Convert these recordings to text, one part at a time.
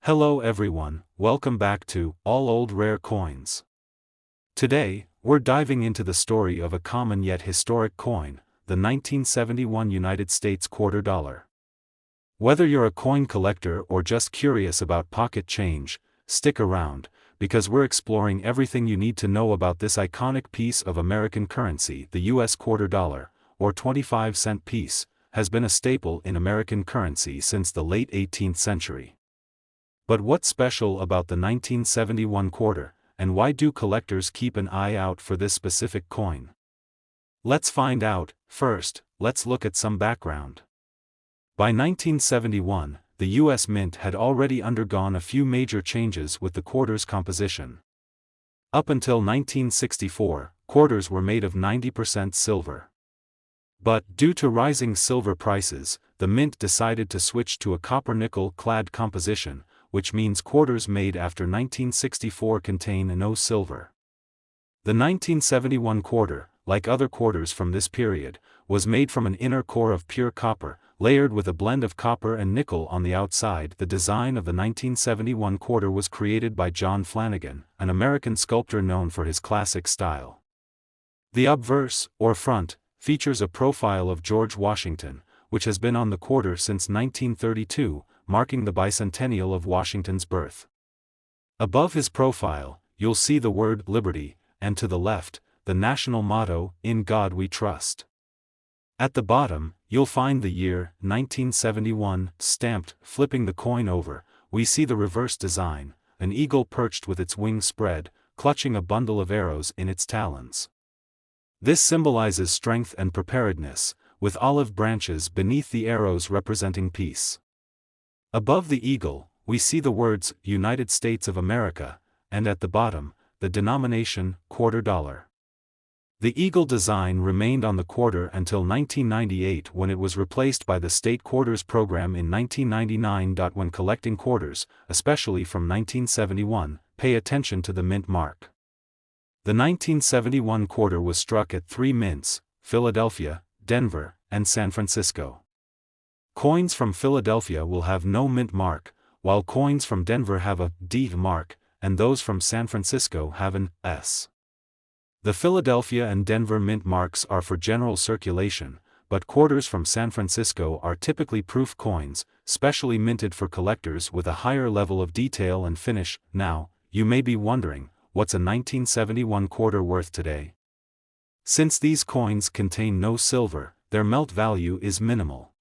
Hello everyone, welcome back to All Old Rare Coins. Today, we're diving into the story of a common yet historic coin, the 1971 United States quarter dollar. Whether you're a coin collector or just curious about pocket change, stick around, because we're exploring everything you need to know about this iconic piece of American currency. The US quarter dollar, or 25-cent piece, has been a staple in American currency since the late 18th century. But what's special about the 1971 quarter, and why do collectors keep an eye out for this specific coin? Let's find out. First, let's look at some background. By 1971, the U.S. Mint had already undergone a few major changes with the quarter's composition. Up until 1964, quarters were made of 90% silver. But, due to rising silver prices, the Mint decided to switch to a copper-nickel-clad composition, which means quarters made after 1964 contain no silver. The 1971 quarter, like other quarters from this period, was made from an inner core of pure copper, layered with a blend of copper and nickel on the outside. The design of the 1971 quarter was created by John Flanagan, an American sculptor known for his classic style. The obverse, or front, features a profile of George Washington, which has been on the quarter since 1932, marking the bicentennial of Washington's birth. Above his profile, you'll see the word Liberty, and to the left, the national motto, In God We Trust. At the bottom, you'll find the year, 1971, stamped. Flipping the coin over, we see the reverse design, an eagle perched with its wings spread, clutching a bundle of arrows in its talons. This symbolizes strength and preparedness, with olive branches beneath the arrows representing peace. Above the eagle, we see the words, United States of America, and at the bottom, the denomination, quarter dollar. The eagle design remained on the quarter until 1998, when it was replaced by the state quarters program in 1999. When collecting quarters, especially from 1971, pay attention to the mint mark. The 1971 quarter was struck at 3 mints, Philadelphia, Denver, and San Francisco. Coins from Philadelphia will have no mint mark, while coins from Denver have a D mark, and those from San Francisco have an S. The Philadelphia and Denver mint marks are for general circulation, but quarters from San Francisco are typically proof coins, specially minted for collectors with a higher level of detail and finish. Now, you may be wondering, what's a 1971 quarter worth today? Since these coins contain no silver, their melt value is minimal.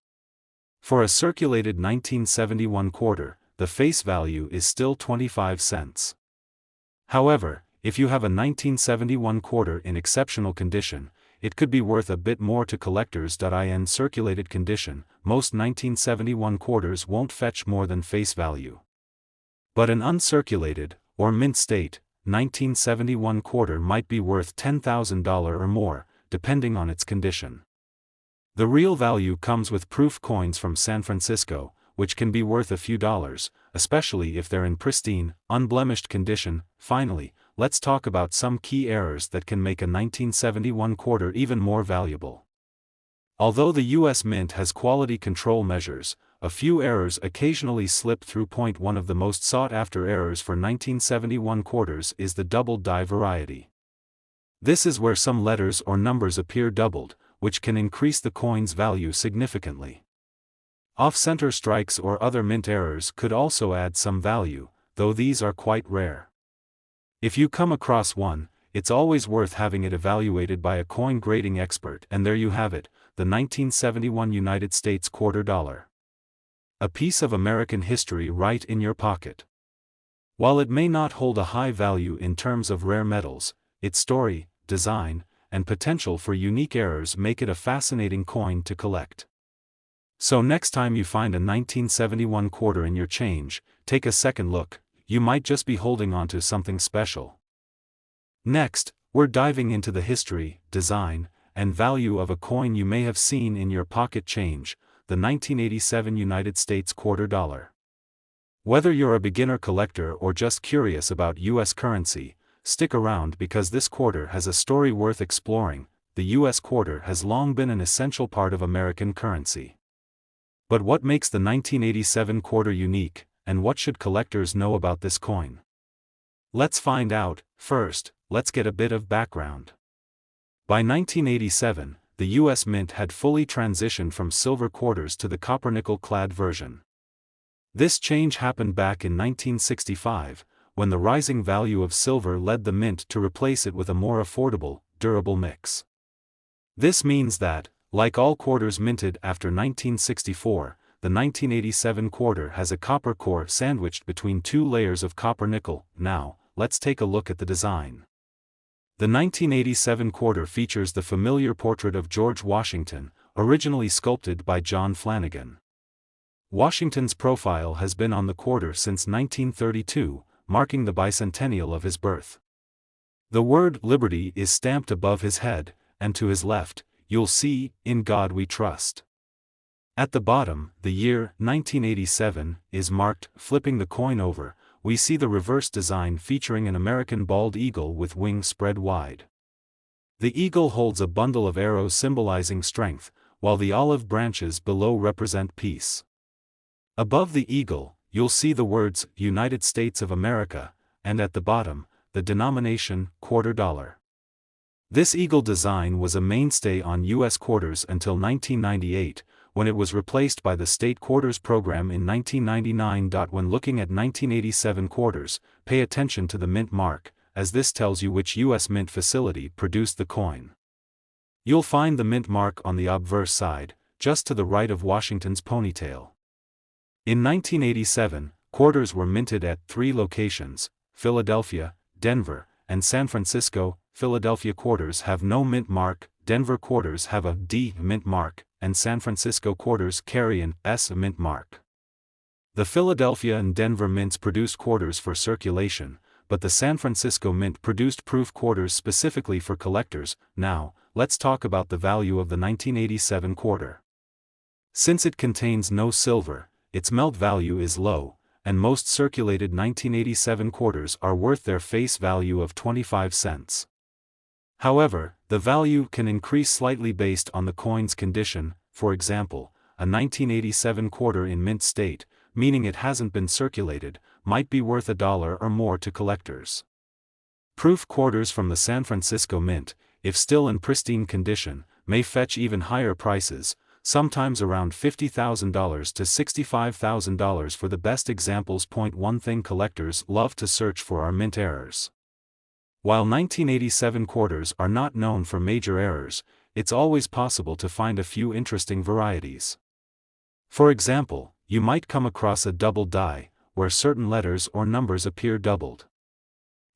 For a circulated 1971 quarter, the face value is still 25 cents. However, if you have a 1971 quarter in exceptional condition, it could be worth a bit more to collectors. In circulated condition, most 1971 quarters won't fetch more than face value. But an uncirculated, or mint state, 1971 quarter might be worth $10,000 or more, depending on its condition. The real value comes with proof coins from San Francisco, which can be worth a few dollars, especially if they're in pristine, unblemished condition. Finally, let's talk about some key errors that can make a 1971 quarter even more valuable. Although the U.S. Mint has quality control measures, a few errors occasionally slip through. One of the most sought-after errors for 1971 quarters is the doubled die variety. This is where some letters or numbers appear doubled, which can increase the coin's value significantly. Off-center strikes or other mint errors could also add some value, though these are quite rare. If you come across one, it's always worth having it evaluated by a coin grading expert. And there you have it, the 1971 United States quarter dollar. A piece of American history right in your pocket. While it may not hold a high value in terms of rare metals, its story, design, and potential for unique errors make it a fascinating coin to collect. So next time you find a 1971 quarter in your change, take a second look, you might just be holding onto something special. Next, we're diving into the history, design, and value of a coin you may have seen in your pocket change, the 1987 United States quarter dollar. Whether you're a beginner collector or just curious about U.S. currency, stick around because this quarter has a story worth exploring. The U.S. quarter has long been an essential part of American currency. But what makes the 1987 quarter unique, and what should collectors know about this coin? Let's find out. First, let's get a bit of background. By 1987, the U.S. Mint had fully transitioned from silver quarters to the copper-nickel-clad version. This change happened back in 1965, when the rising value of silver led the mint to replace it with a more affordable, durable mix. This means that, like all quarters minted after 1964, the 1987 quarter has a copper core sandwiched between two layers of copper-nickel. Now, let's take a look at the design. The 1987 quarter features the familiar portrait of George Washington, originally sculpted by John Flanagan. Washington's profile has been on the quarter since 1932, marking the bicentennial of his birth. The word Liberty is stamped above his head, and to his left, you'll see, "In God We Trust." At the bottom, the year, 1987, is marked. Flipping the coin over, we see the reverse design featuring an American bald eagle with wings spread wide. The eagle holds a bundle of arrows symbolizing strength, while the olive branches below represent peace. Above the eagle, you'll see the words, United States of America, and at the bottom, the denomination, quarter dollar. This eagle design was a mainstay on U.S. quarters until 1998, when it was replaced by the state quarters program in 1999. When looking at 1987 quarters, pay attention to the mint mark, as this tells you which U.S. mint facility produced the coin. You'll find the mint mark on the obverse side, just to the right of Washington's ponytail. In 1987, quarters were minted at 3 locations: Philadelphia, Denver, and San Francisco. Philadelphia quarters have no mint mark, Denver quarters have a D mint mark, and San Francisco quarters carry an S mint mark. The Philadelphia and Denver mints produced quarters for circulation, but the San Francisco mint produced proof quarters specifically for collectors. Now, let's talk about the value of the 1987 quarter. Since it contains no silver, its melt value is low, and most circulated 1987 quarters are worth their face value of 25 cents. However, the value can increase slightly based on the coin's condition. For example, a 1987 quarter in mint state, meaning it hasn't been circulated, might be worth $1 or more to collectors. Proof quarters from the San Francisco Mint, if still in pristine condition, may fetch even higher prices, sometimes around $50,000 to $65,000 for the best examples. One thing collectors love to search for are mint errors. While 1987 quarters are not known for major errors, it's always possible to find a few interesting varieties. For example, you might come across a double die, where certain letters or numbers appear doubled.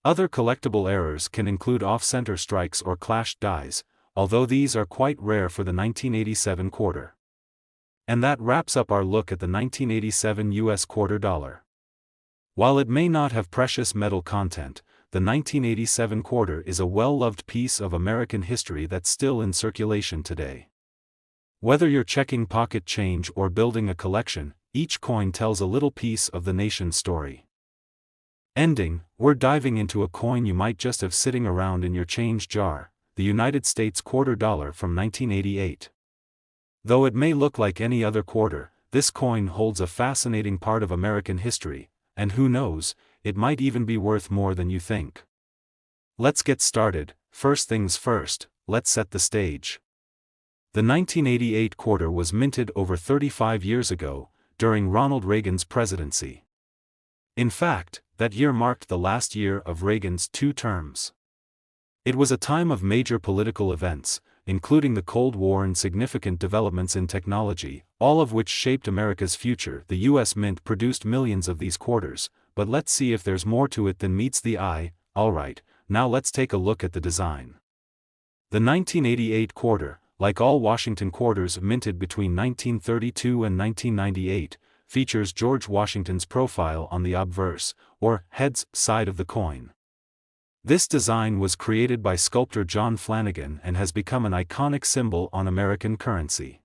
Other collectible errors can include off-center strikes or clashed dies, although these are quite rare for the 1987 quarter. And that wraps up our look at the 1987 US quarter dollar. While it may not have precious metal content, the 1987 quarter is a well-loved piece of American history that's still in circulation today. Whether you're checking pocket change or building a collection, each coin tells a little piece of the nation's story. Ending, we're diving into a coin you might just have sitting around in your change jar, the United States quarter dollar from 1988. Though it may look like any other quarter, this coin holds a fascinating part of American history, and who knows, it might even be worth more than you think. Let's get started. First things first, let's set the stage. The 1988 quarter was minted over 35 years ago, during Ronald Reagan's presidency. In fact, that year marked the last year of Reagan's 2 terms. It was a time of major political events, including the Cold War and significant developments in technology, all of which shaped America's future. The U.S. Mint produced millions of these quarters, but let's see if there's more to it than meets the eye. Alright, now let's take a look at the design. The 1988 quarter, like all Washington quarters minted between 1932 and 1998, features George Washington's profile on the obverse, or heads, side of the coin. This design was created by sculptor John Flanagan and has become an iconic symbol on American currency.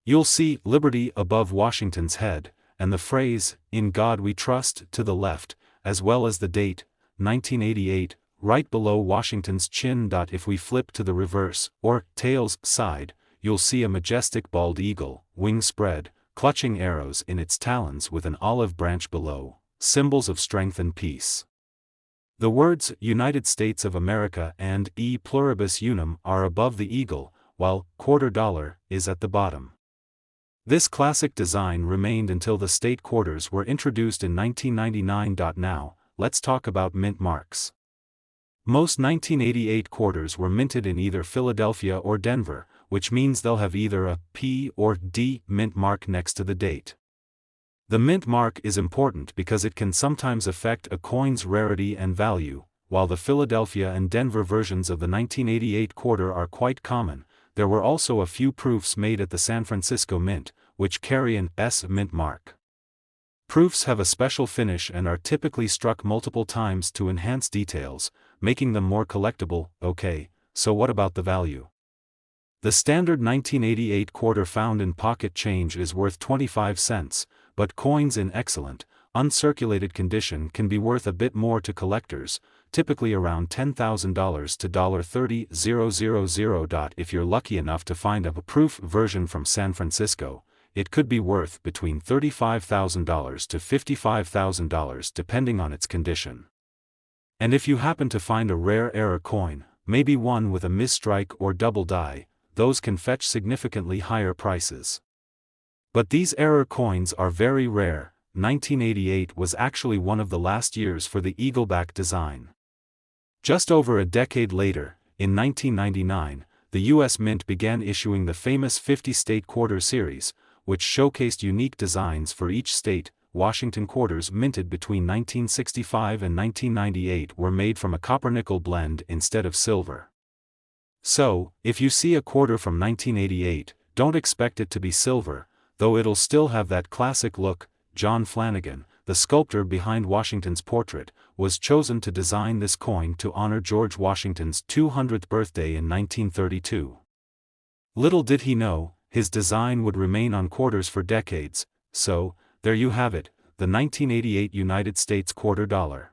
You'll see "Liberty" above Washington's head, and the phrase, "In God We Trust" to the left, as well as the date, 1988, right below Washington's chin. If we flip to the reverse, or tails, side, you'll see a majestic bald eagle, wings spread, clutching arrows in its talons with an olive branch below, symbols of strength and peace. The words United States of America and E pluribus unum are above the eagle, while quarter dollar is at the bottom. This classic design remained until the state quarters were introduced in 1999. Now, let's talk about mint marks. Most 1988 quarters were minted in either Philadelphia or Denver, which means they'll have either a P or D mint mark next to the date. The mint mark is important because it can sometimes affect a coin's rarity and value. While the Philadelphia and Denver versions of the 1988 quarter are quite common, there were also a few proofs made at the San Francisco Mint, which carry an S mint mark. Proofs have a special finish and are typically struck multiple times to enhance details, making them more collectible. Okay, so what about the value? The standard 1988 quarter found in pocket change is worth 25 cents, but coins in excellent, uncirculated condition can be worth a bit more to collectors, typically around $10,000 to $30,000. If you're lucky enough to find a proof version from San Francisco, it could be worth between $35,000 to $55,000 depending on its condition. And if you happen to find a rare error coin, maybe one with a misstrike or double die, those can fetch significantly higher prices. But these error coins are very rare. 1988 was actually one of the last years for the eagleback design. Just over a decade later, in 1999, the U.S. Mint began issuing the famous 50-state quarter series, which showcased unique designs for each state. Washington quarters minted between 1965 and 1998 were made from a copper-nickel blend instead of silver. So, if you see a quarter from 1988, don't expect it to be silver, though it'll still have that classic look. John Flanagan, the sculptor behind Washington's portrait, was chosen to design this coin to honor George Washington's 200th birthday in 1932. Little did he know, his design would remain on quarters for decades. So, there you have it, the 1988 United States quarter dollar.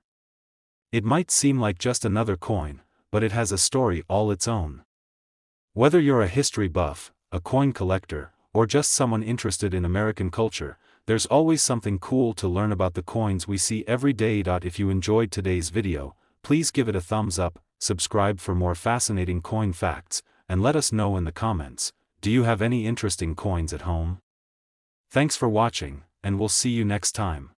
It might seem like just another coin, but it has a story all its own. Whether you're a history buff, a coin collector, or just someone interested in American culture, there's always something cool to learn about the coins we see every day. If you enjoyed today's video, please give it a thumbs up, subscribe for more fascinating coin facts, and let us know in the comments, do you have any interesting coins at home? Thanks for watching, and we'll see you next time.